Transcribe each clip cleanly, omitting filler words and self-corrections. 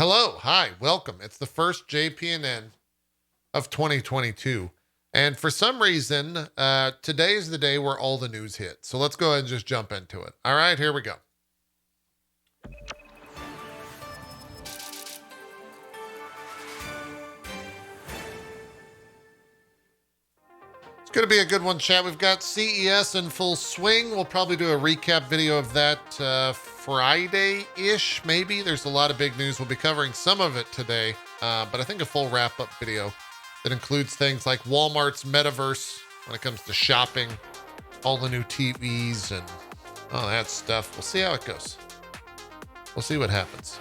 Hello, hi, welcome. It's the first JPNN of 2022. And for some reason, today is the day where all the news hit. So let's go ahead and just jump into it. All right, here we go. It's going to be a good one, chat. We've got CES in full swing. We'll probably do a recap video of that Friday-ish, maybe. There's a lot of big news. We'll be covering some of it today, but I think a full wrap-up video that includes things like Walmart's metaverse when it comes to shopping, all the new TVs, and all that stuff. We'll see how it goes. We'll see what happens.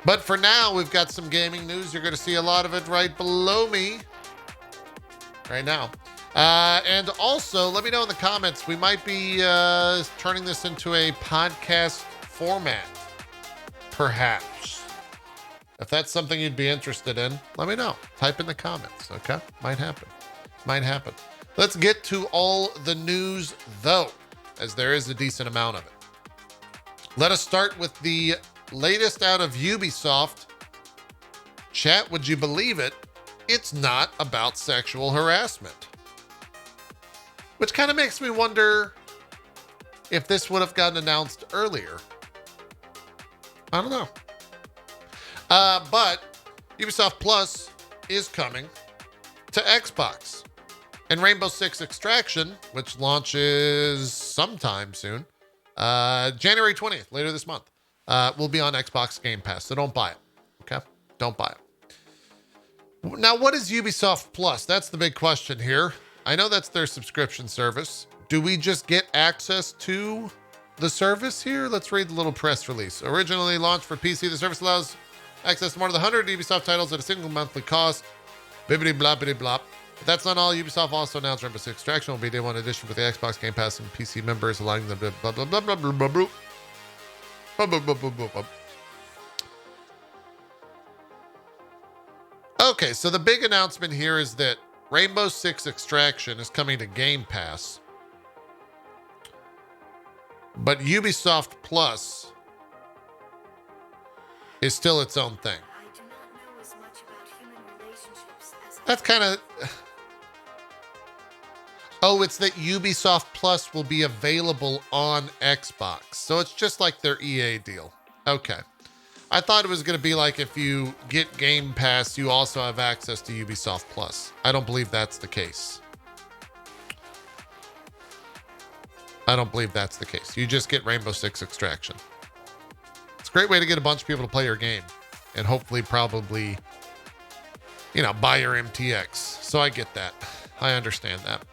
But for now, we've got some gaming news. You're going to see a lot of it right below me right now. And also, let me know in the comments. We might be turning this into a podcast format, perhaps. If that's something you'd be interested in, let me know. Type in the comments, okay? Might happen. Might happen. Let's get to all the news, though, as there is a decent amount of it. Let us start with the latest out of Ubisoft. Chat, would you believe it? It's not about sexual harassment. Which kind of makes me wonder if this would have gotten announced earlier. I don't know. But Ubisoft Plus is coming to Xbox. And Rainbow Six Extraction, which launches sometime soon, January 20th, later this month, will be on Xbox Game Pass. So don't buy it. Okay? Don't buy it. Now, what is Ubisoft Plus? That's the big question here. I know that's their subscription service. Do we just get access to the service here? Let's read the little press release. Originally launched for PC, the service allows access to more than 100 Ubisoft titles at a single monthly cost. Bibbidi bloppity blop. But that's not all. Ubisoft also announced Rainbow Six Extraction will be day one edition for the Xbox Game Pass and PC members, allowing them to blah, blah, blah, blah, blah, blah, blah. Blah, blah, blah, blah, blah, blah. Okay, so the big announcement here is that Rainbow Six Extraction is coming to Game Pass, but Ubisoft Plus is still its own thing. I do not know as much about human relationships as That's kind of... Oh, it's that Ubisoft Plus will be available on Xbox. So it's just like their EA deal. Okay. I thought it was going to be like if you get Game Pass, you also have access to Ubisoft Plus. I don't believe that's the case. I don't believe that's the case. You just get Rainbow Six Extraction. It's a great way to get a bunch of people to play your game and hopefully probably, buy your MTX. So I get that. I understand that.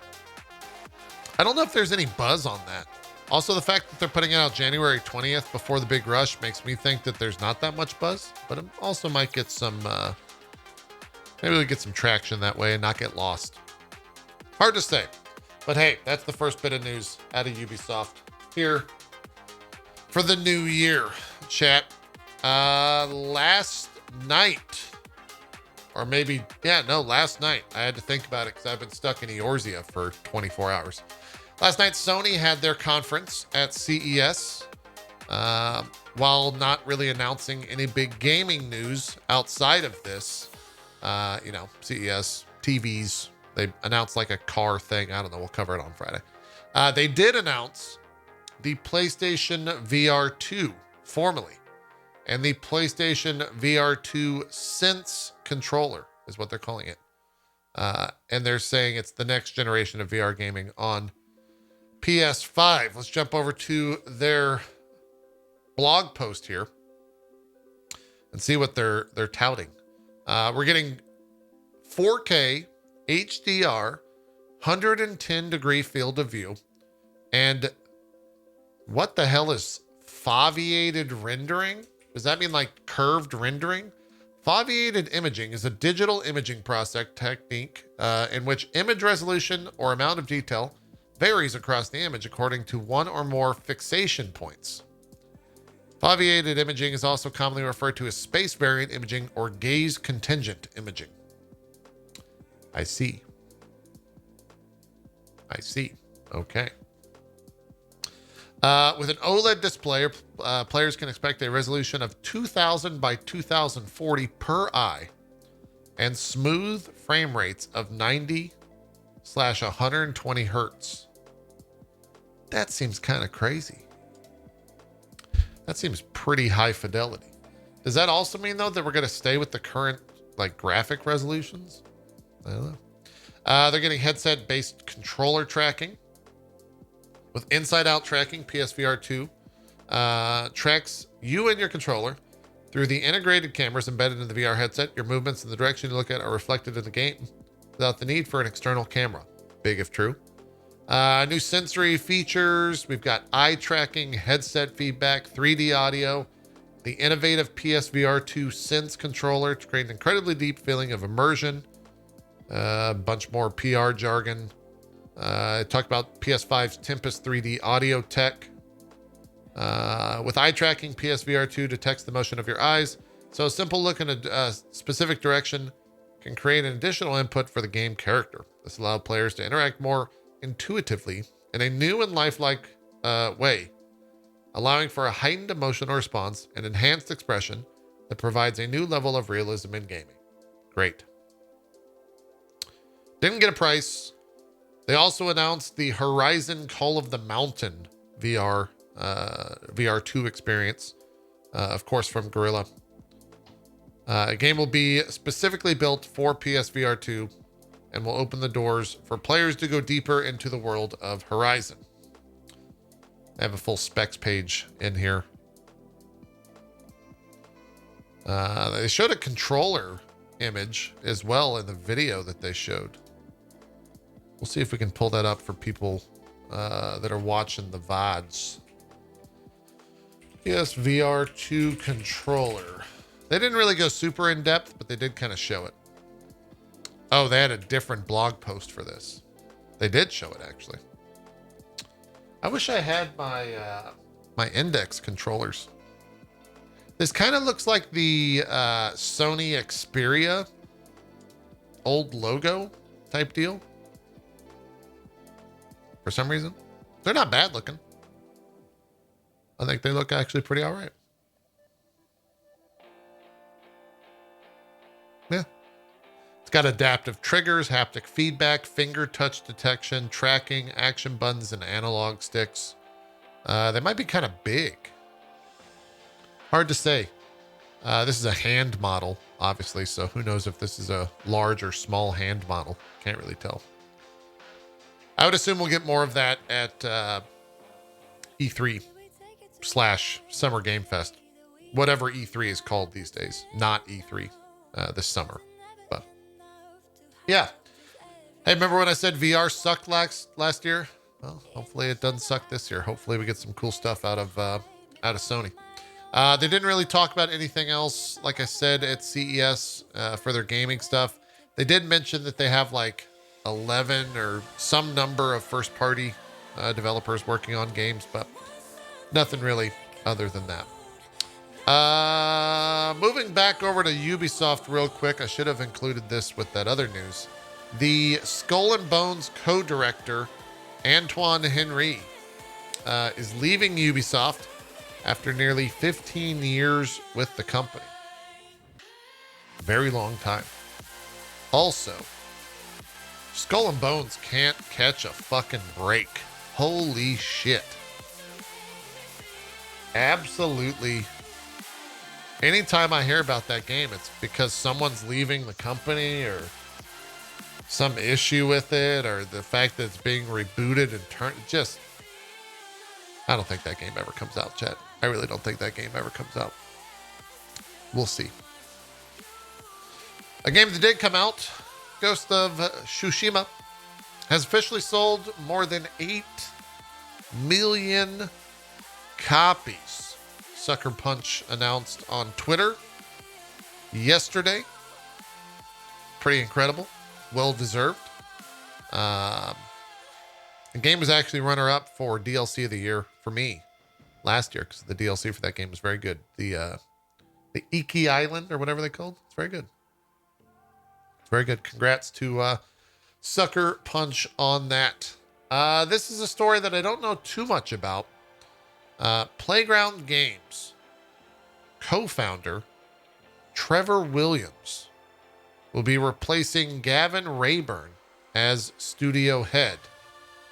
I don't know if there's any buzz on that. Also, the fact that they're putting it out January 20th before the big rush makes me think that there's not that much buzz, but it also might get some, maybe we get some traction that way and not get lost. Hard to say, but hey, that's the first bit of news out of Ubisoft here for the new year, chat. Last night, last night, I had to think about it because I've been stuck in Eorzea for 24 hours. Last night, Sony had their conference at CES, while not really announcing any big gaming news outside of this. CES, TVs, they announced like a car thing. I don't know. We'll cover it on Friday. They did announce the PlayStation VR2 formally, and the PlayStation VR2 Sense controller is what they're calling it. And they're saying it's the next generation of VR gaming on PS5. Let's jump over to their blog post here and see what they're touting. We're getting 4K HDR, 110 degree field of view, and what the hell is foveated rendering? Does that mean like curved rendering? Foveated imaging is a digital imaging process technique in which image resolution or amount of detail varies across the image according to one or more fixation points. Foveated imaging is also commonly referred to as space variant imaging or gaze contingent imaging. I see. Okay. With an OLED display, players can expect a resolution of 2000 by 2040 per eye and smooth frame rates of 90/120 hertz. That seems kind of crazy. That seems pretty high fidelity. Does that also mean, though, that we're going to stay with the current like graphic resolutions? I don't know. They're getting headset-based controller tracking with inside-out tracking. PSVR2 tracks you and your controller through the integrated cameras embedded in the VR headset. Your movements and the direction you look at are reflected in the game without the need for an external camera. Big if true. New sensory features. We've got eye tracking, headset feedback, 3D audio, the innovative PSVR2 Sense controller to create an incredibly deep feeling of immersion. A bunch more PR jargon. I talked about PS5's Tempest 3D audio tech. With eye tracking, PSVR2 detects the motion of your eyes. So a simple look in a specific direction can create an additional input for the game character. This allows players to interact more intuitively in a new and lifelike way, allowing for a heightened emotional response and enhanced expression that provides a new level of realism in gaming. Great. Didn't get a price. They also announced the Horizon Call of the Mountain VR2 experience, of course, from Guerrilla. A game will be specifically built for PSVR2 and will open the doors for players to go deeper into the world of Horizon. I have a full specs page in here. They showed a controller image as well in the video that they showed. We'll see if we can pull that up for people that are watching the VODs. Yes, VR2 controller. They didn't really go super in depth, but they did kind of show it. Oh, they had a different blog post for this. They did show it, actually. I wish I had my my index controllers. This kind of looks like the Sony Xperia old logo type deal. For some reason. They're not bad looking. I think they look actually pretty all right. Yeah. It's got adaptive triggers, haptic feedback, finger touch detection, tracking, action buttons, and analog sticks. They might be kind of big. Hard to say. This is a hand model, obviously, so who knows if this is a large or small hand model. Can't really tell. I would assume we'll get more of that at E3/Summer Game Fest. Whatever E3 is called these days. Not E3 this summer. But yeah. Hey, remember when I said VR sucked last year? Well, hopefully it doesn't suck this year. Hopefully we get some cool stuff out of Sony. They didn't really talk about anything else, like I said, at CES for their gaming stuff. They did mention that they have like 11 or some number of first-party developers working on games, but nothing really other than that. Moving back over to Ubisoft real quick. I should have included this with that other news. The Skull and Bones co-director, Antoine Henry, is leaving Ubisoft after nearly 15 years with the company. Very long time. Also, Skull and Bones can't catch a fucking break. Holy shit. Absolutely. Anytime I hear about that game, it's because someone's leaving the company or some issue with it or the fact that it's being rebooted and turned. Just, I don't think that game ever comes out, chat. I really don't think that game ever comes out. We'll see. A game that did come out, Ghost of Tsushima, has officially sold more than 8 million copies. Sucker Punch announced on Twitter yesterday. Pretty incredible. Well deserved. The game was actually runner-up for DLC of the year for me last year because the DLC for that game was very good. The Iki Island or whatever they called. It's very good. Very good. Congrats to Sucker Punch on that. This is a story that I don't know too much about. Playground Games co-founder Trevor Williams will be replacing Gavin Rayburn as studio head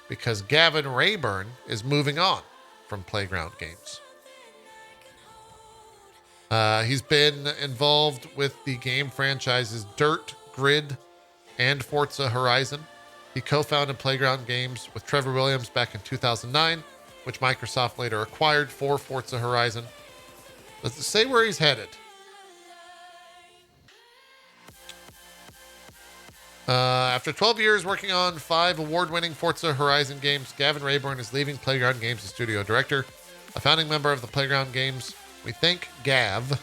because Gavin Rayburn is moving on from Playground Games. He's been involved with the game franchises Dirt, Grid, and Forza Horizon. He co-founded Playground Games with Trevor Williams back in 2009, which Microsoft later acquired for Forza Horizon. Let's say where he's headed. After 12 years working on 5 award-winning Forza Horizon games, Gavin Rayburn is leaving Playground Games as studio director. A founding member of the Playground Games, we thank Gav. I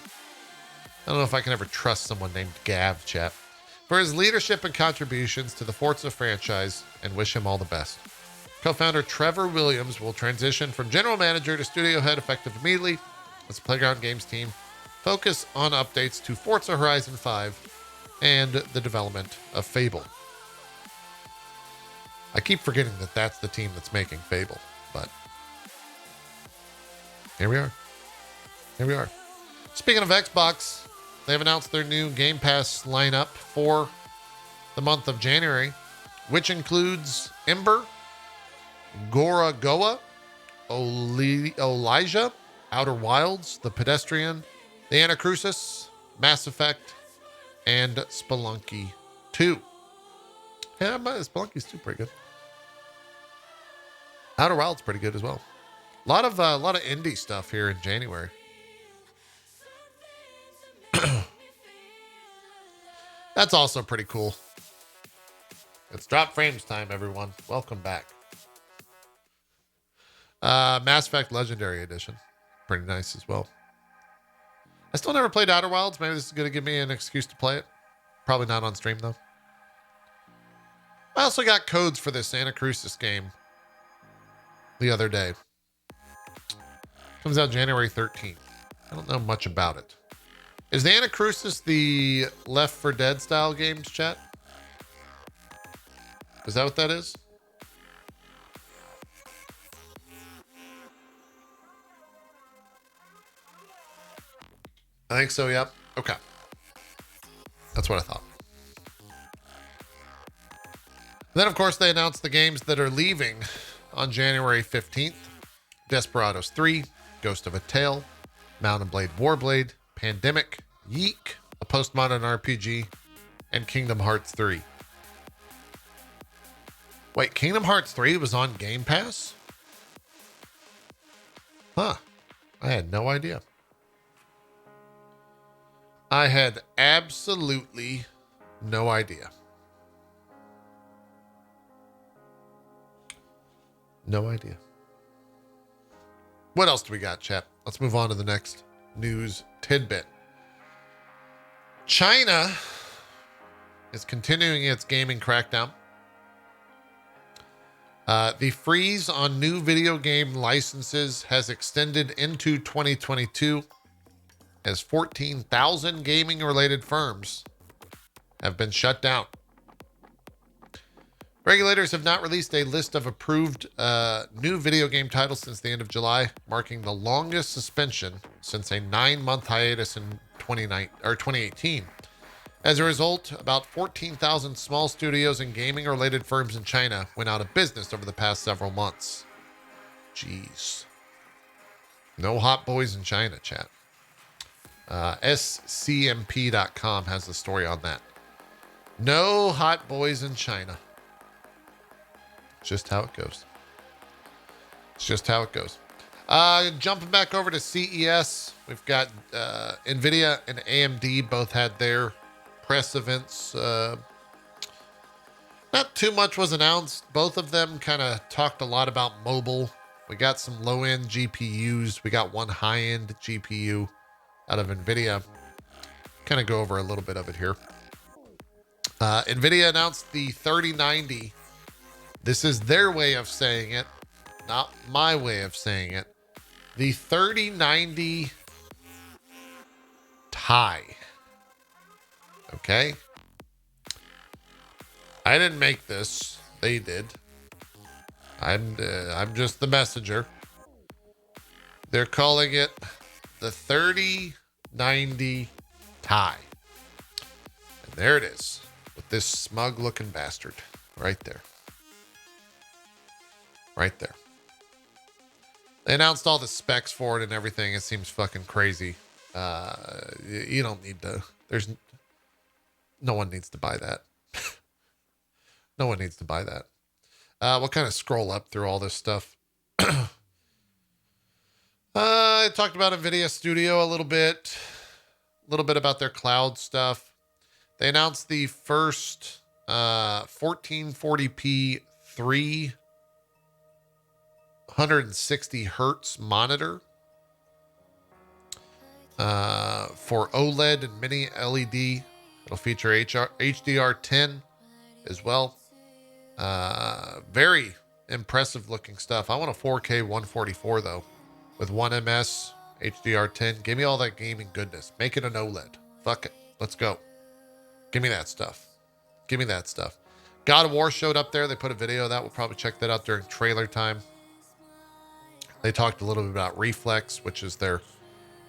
don't know if I can ever trust someone named Gav, chat, for his leadership and contributions to the Forza franchise and wish him all the best. Co-founder Trevor Williams will transition from general manager to studio head effective immediately as the Playground Games team focus on updates to Forza Horizon 5 and the development of Fable. I keep forgetting that that's the team that's making Fable, but here we are. Here we are. Speaking of Xbox, they've announced their new Game Pass lineup for the month of January, which includes Ember, Gora Goa, Elijah, Outer Wilds, The Pedestrian, The Anacrusis, Mass Effect, and Spelunky 2. Yeah, Spelunky's 2 pretty good. Outer Wilds pretty good as well. A lot of indie stuff here in January. That's also pretty cool. It's Drop Frames time, everyone. Welcome back. Mass Effect Legendary Edition. Pretty nice as well. I still never played Outer Wilds. Maybe this is going to give me an excuse to play it. Probably not on stream, though. I also got codes for this Anacrusis game the other day. Comes out January 13th. I don't know much about it. Is the Anacrusis the Left 4 Dead style games, chat? Is that what that is? I think so, yep. Okay. That's what I thought. Then, of course, they announced the games that are leaving on January 15th. Desperados 3, Ghost of a Tale, Mount and Blade Warblade, Pandemic, Yeek, a postmodern RPG, and Kingdom Hearts 3. Wait, Kingdom Hearts 3 was on Game Pass? Huh. I had no idea. I had absolutely no idea. No idea. What else do we got, chat? Let's move on to the next news tidbit. China is continuing its gaming crackdown. The freeze on new video game licenses has extended into 2022 as 14,000 gaming-related firms have been shut down. Regulators have not released a list of approved new video game titles since the end of July, marking the longest suspension since a 9-month hiatus in 2018. As a result, about 14,000 small studios and gaming-related firms in China went out of business over the past several months. Jeez. No hot boys in China, chat. SCMP.com has the story on that. No hot boys in China. Just how it goes. It's just how it goes. Jumping back over to CES, we've got NVIDIA and AMD both had their press events. Not too much was announced. Both of them kind of talked a lot about mobile. We got some low-end GPUs. We got one high-end GPU out of NVIDIA. Kind of go over a little bit of it here. NVIDIA announced the 3090. This is their way of saying it, not my way of saying it. The 3090 Ti. Okay? I didn't make this. They did. I'm just the messenger. They're calling it the 3090 Ti. And there it is, with this smug looking bastard right there. Right there. They announced all the specs for it and everything. It seems fucking crazy. You don't need to. No one needs to buy that. No one needs to buy that. We'll kind of scroll up through all this stuff. I talked about NVIDIA Studio a little bit about their cloud stuff. They announced the first 1440p 360 hertz monitor for OLED and mini LED. It'll feature HDR10 as well. Very impressive looking stuff. I want a 4K 144 though, with 1ms HDR10. Give me all that gaming goodness. Make it an OLED. Fuck it. Let's go. Give me that stuff. Give me that stuff. God of War showed up there. They put a video of that. We'll probably check that out during trailer time. They talked a little bit about Reflex, which is their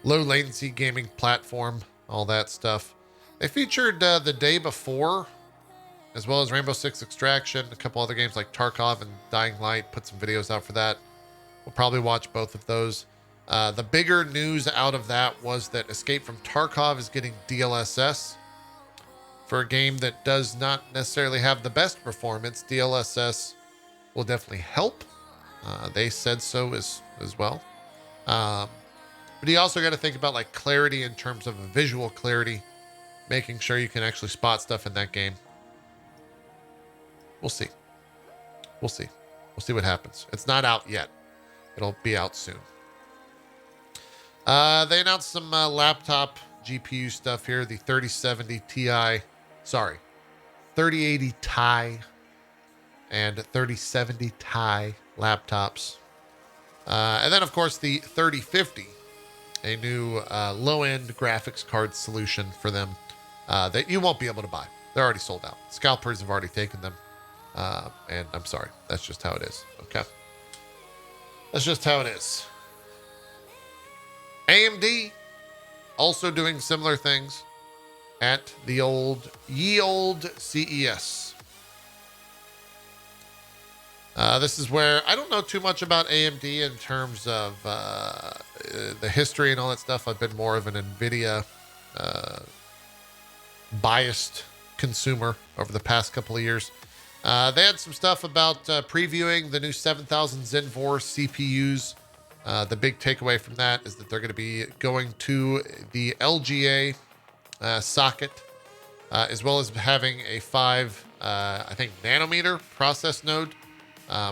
low latency gaming platform, all that stuff. They featured the day before, as well as Rainbow Six Extraction, a couple other games like Tarkov and Dying Light. Put some videos out for that. We'll probably watch both of those. The bigger news out of that was that Escape from Tarkov is getting DLSS. For a game that does not necessarily have the best performance, DLSS will definitely help. They said so as well. But you also got to think about like clarity in terms of visual clarity, making sure you can actually spot stuff in that game. We'll see. We'll see. We'll see what happens. It's not out yet. It'll be out soon. They announced some laptop GPU stuff here. The 3080 Ti and 3070 Ti laptops. And then, of course, the 3050, a new low-end graphics card solution for them that you won't be able to buy. They're already sold out. Scalpers have already taken them. And I'm sorry. That's just how it is. Okay. That's just how it is. AMD also doing similar things at the old CES. This is where I don't know too much about AMD in terms of the history and all that stuff. I've been more of an NVIDIA biased consumer over the past couple of years. They had some stuff about previewing the new 7000 Zen 4 CPUs. The big takeaway from that is that they're going to be going to the LGA socket, as well as having a 5, I think, nanometer process node,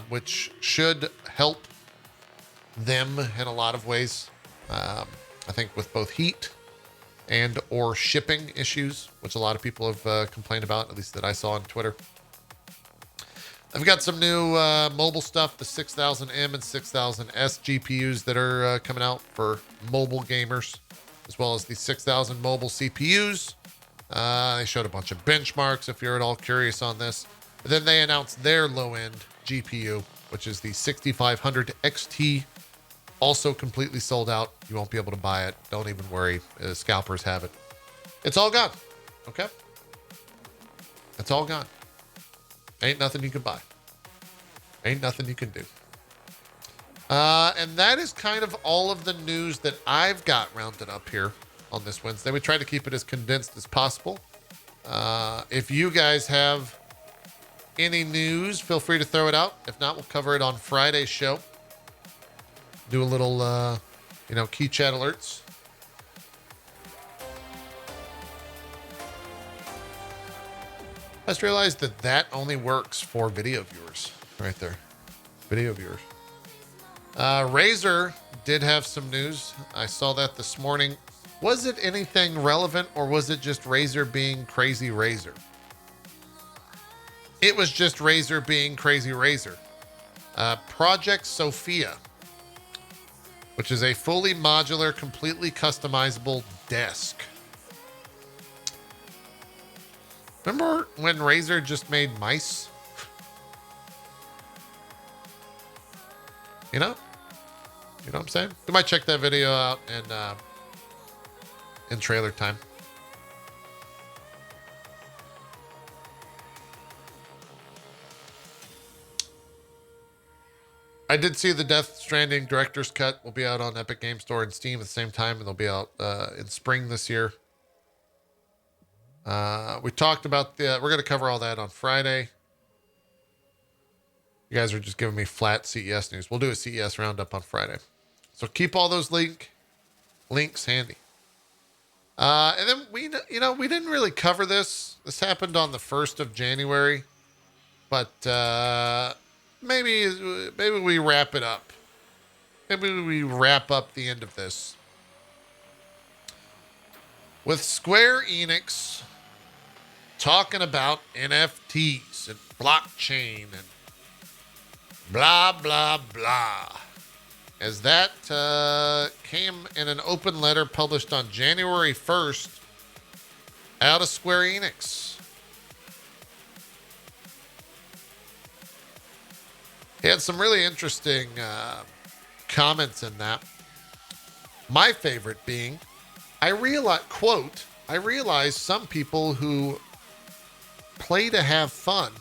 which should help them in a lot of ways. I think with both heat and or shipping issues, which a lot of people have complained about, at least that I saw on Twitter. I've got some new mobile stuff, the 6000M and 6000S GPUs that are coming out for mobile gamers, as well as the 6000 mobile CPUs. They showed a bunch of benchmarks if you're at all curious on this. But then they announced their low-end GPU, which is the 6500 XT, also completely sold out. You won't be able to buy it. Don't even worry. Scalpers have it. It's all gone. Okay? It's all gone. Ain't nothing you can buy. Ain't nothing you can do. And that is kind of all of the news that I've got rounded up here on this Wednesday. We try to keep it as condensed as possible. If you guys have any news, feel free to throw it out. If not, we'll cover it on Friday's show. Do a little, key chat alerts. I just realized that only works for video viewers right there. Video viewers. Razer did have some news. I saw that this morning. Was it anything relevant, or was it just Razer being crazy Razer? It was just Razer being crazy Razer. Project Sophia, which is a fully modular, completely customizable desk. Remember when Razer just made mice? You know what I'm saying? We might check that video out in trailer time. I did see the Death Stranding Director's Cut will be out on Epic Game Store and Steam at the same time, and they'll be out in spring this year. We talked about we're going to cover all that on Friday. You guys are just giving me flat CES news. We'll do a CES roundup on Friday. So keep all those links handy. And then we didn't really cover this. This happened on the 1st of January, but maybe we wrap it up. Maybe we wrap up the end of this with Square Enix talking about NFTs and blockchain and blah, blah, blah. As that came in an open letter published on January 1st out of Square Enix. He had some really interesting comments in that. My favorite being, I realize some people who play to have fun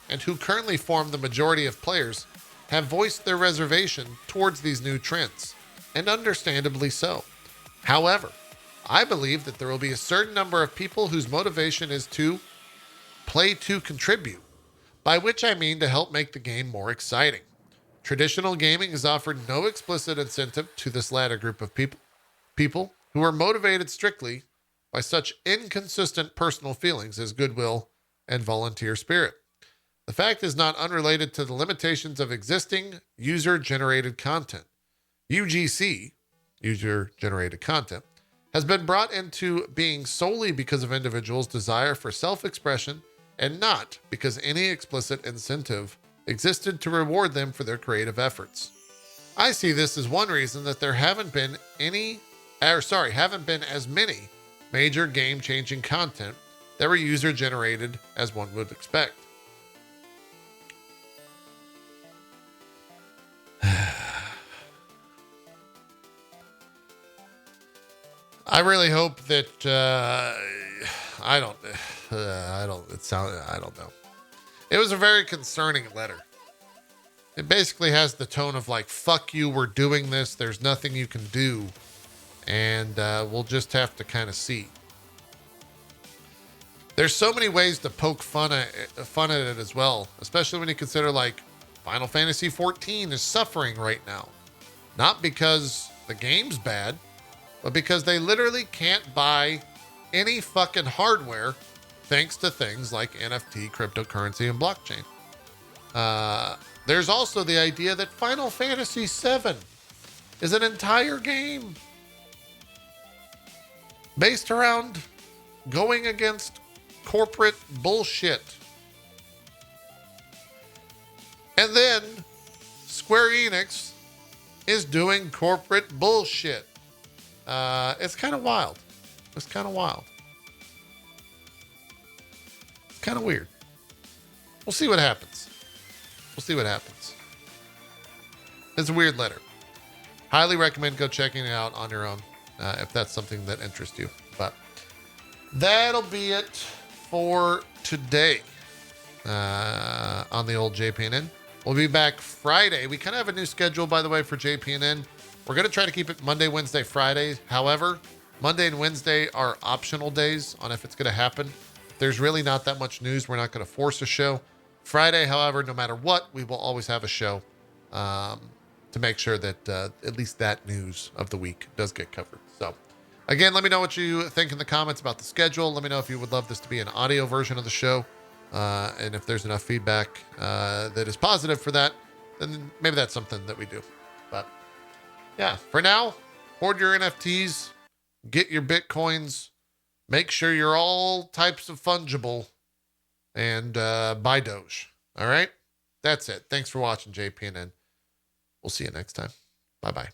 and who currently form the majority of players have voiced their reservation towards these new trends, and understandably so. However, I believe that there will be a certain number of people whose motivation is to play to contribute, by which I mean to help make the game more exciting. Traditional gaming has offered no explicit incentive to this latter group of people who are motivated strictly by such inconsistent personal feelings as goodwill and volunteer spirit. The fact is not unrelated to the limitations of existing user-generated content. UGC, user-generated content, has been brought into being solely because of individuals' desire for self-expression and not because any explicit incentive existed to reward them for their creative efforts. I see this as one reason that there haven't been as many major game-changing content that were user-generated as one would expect. I really hope that I don't know. It was a very concerning letter. It basically has the tone of like, fuck you, we're doing this, there's nothing you can do, and we'll just have to kind of see. There's so many ways to poke fun at it as well, especially when you consider like Final Fantasy XIV is suffering right now. Not because the game's bad, but because they literally can't buy any fucking hardware thanks to things like NFT, cryptocurrency, and blockchain. There's also the idea that Final Fantasy VII is an entire game based around going against corporate bullshit. And then Square Enix is doing corporate bullshit. It's kind of wild. It's kind of wild. It's kind of weird. We'll see what happens. It's a weird letter. Highly recommend go checking it out on your own if that's something that interests you. But that'll be it for today on the old JPNN. We'll be back Friday. We kind of have a new schedule, by the way, for JPNN. We're going to try to keep it Monday, Wednesday, Friday. However, Monday and Wednesday are optional days on if it's going to happen. There's really not that much news. We're not going to force a show. Friday, however, no matter what, we will always have a show to make sure that at least that news of the week does get covered. So, again, let me know what you think in the comments about the schedule. Let me know if you would love this to be an audio version of the show. And if there's enough feedback that is positive for that, then maybe that's something that we do. But yeah, for now, hoard your NFTs, get your Bitcoins, make sure you're all types of fungible, and buy Doge. All right? That's it. Thanks for watching JPNN. We'll see you next time. Bye-bye.